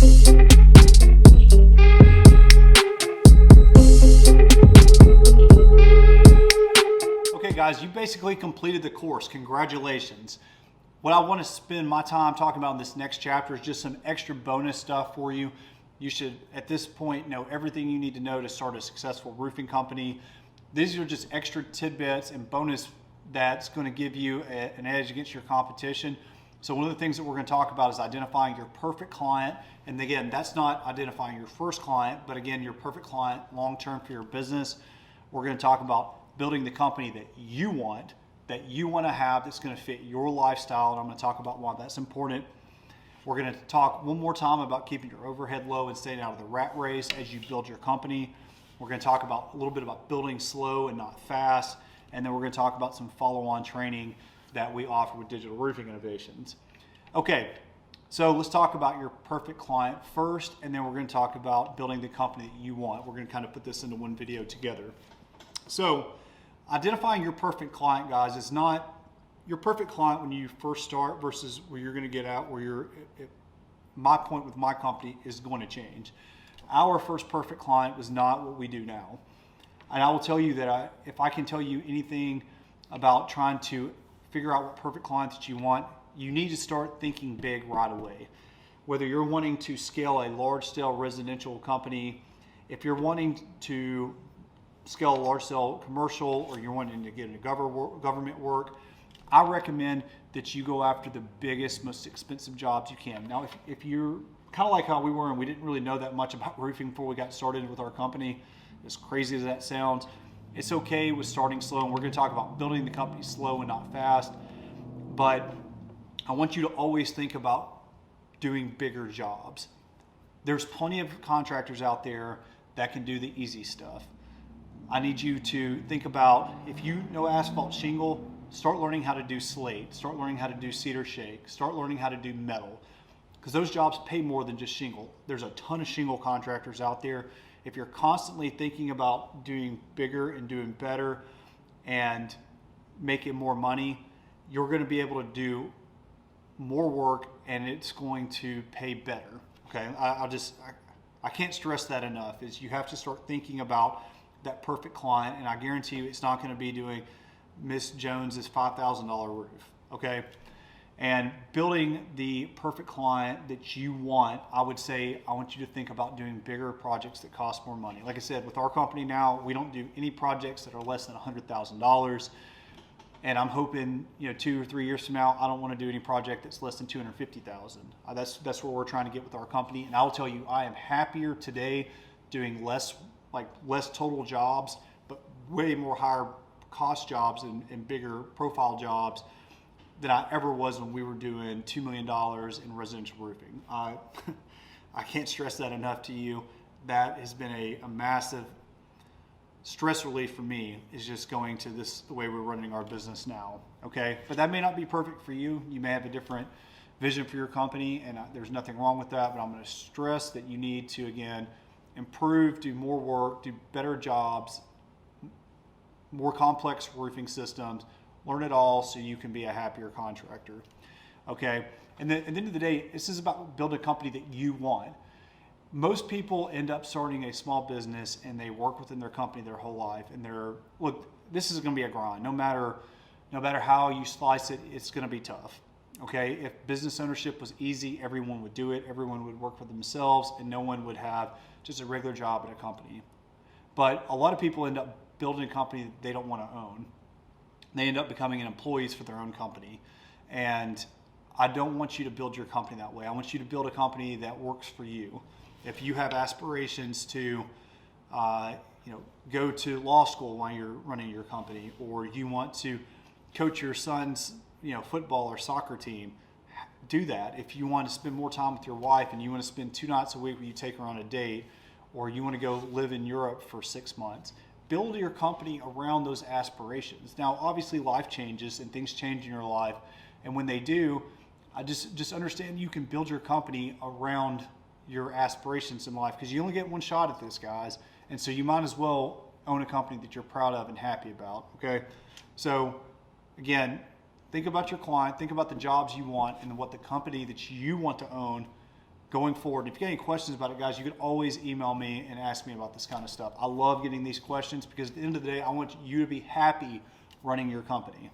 Okay guys, you basically completed the course. Congratulations. What I want to spend my time talking about in this next chapter is just some extra bonus stuff for you. You should, at this point, know everything you need to know to start a successful roofing company. These are just extra tidbits and bonus that's going to give you an edge against your competition. So one of the things that we're going to talk about is identifying your perfect client. And again, that's not identifying your first client, but again, your perfect client long-term for your business. We're going to talk about building the company that you want to have, that's going to fit your lifestyle. And I'm going to talk about why that's important. We're going to talk one more time about keeping your overhead low and staying out of the rat race as you build your company. We're going to talk about a little bit about building slow and not fast. And then we're going to talk about some follow-on training that we offer with Digital Roofing Innovations. Okay, so let's talk about your perfect client first, and then we're going to talk about building the company that you want. We're going to kind of put this into one video together. So identifying your perfect client, guys, is not your perfect client when you first start versus where you're going to get out, my point with my company is going to change. Our first perfect client was not what we do now. And I will tell you that if I can tell you anything about trying to figure out what perfect clients that you want, you need to start thinking big right away. Whether you're wanting to scale a large-scale residential company, if you're wanting to scale a large-scale commercial, or you're wanting to get into government work, I recommend that you go after the biggest, most expensive jobs you can. Now, if you're kind of like how we were and we didn't really know that much about roofing before we got started with our company, as crazy as that sounds, it's okay with starting slow, and we're going to talk about building the company slow and not fast. But I want you to always think about doing bigger jobs. There's plenty of contractors out there that can do the easy stuff. I need you to think about, if you know asphalt shingle, start learning how to do slate, start learning how to do cedar shake, start learning how to do metal, because those jobs pay more than just shingle. There's a ton of shingle contractors out there. If you're constantly thinking about doing bigger and doing better and making more money, you're going to be able to do more work and it's going to pay better. Okay, I can't stress that enough, is you have to start thinking about that perfect client, and I guarantee you it's not going to be doing Miss Jones's $5,000 roof. Okay, and building the perfect client that you want, I would say I want you to think about doing bigger projects that cost more money. Like I said, with our company now, we don't do any projects that are less than $100,000. And I'm hoping, 2 or 3 years from now, I don't want to do any project that's less than $250,000. That's where we're trying to get with our company. And I'll tell you, I am happier today doing less total jobs, but way more higher cost jobs and bigger profile jobs than I ever was when we were doing $2 million in residential roofing. I can't stress that enough to you. That has been a massive stress relief for me, is just going to the way we're running our business now. Okay, but that may not be perfect for you. You may have a different vision for your company, and there's nothing wrong with that, but I'm going to stress that you need to, again, improve, do more work, do better jobs, more complex roofing systems, learn it all so you can be a happier contractor. Okay, and then at the end of the day, this is about building a company that you want. Most people end up starting a small business and they work within their company their whole life, and this is going to be a grind. No matter how you slice it, it's going to be tough. Okay, if business ownership was easy, everyone would do it. Everyone would work for themselves, and no one would have just a regular job at a company. But a lot of people end up building a company that they don't want to own. They end up becoming employees for their own company. And I don't want you to build your company that way. I want you to build a company that works for you. If you have aspirations to go to law school while you're running your company, or you want to coach your son's football or soccer team, do that. If you want to spend more time with your wife and you want to spend 2 nights a week where you take her on a date, or you want to go live in Europe for 6 months, build your company around those aspirations. Now, obviously life changes and things change in your life, and when they do, I just understand you can build your company around your aspirations in life, because you only get one shot at this, guys, and so you might as well own a company that you're proud of and happy about. Okay, so again, think about your client, think about the jobs you want, and what the company that you want to own going forward. If you get any questions about it, guys, you can always email me and ask me about this kind of stuff. I love getting these questions because at the end of the day, I want you to be happy running your company.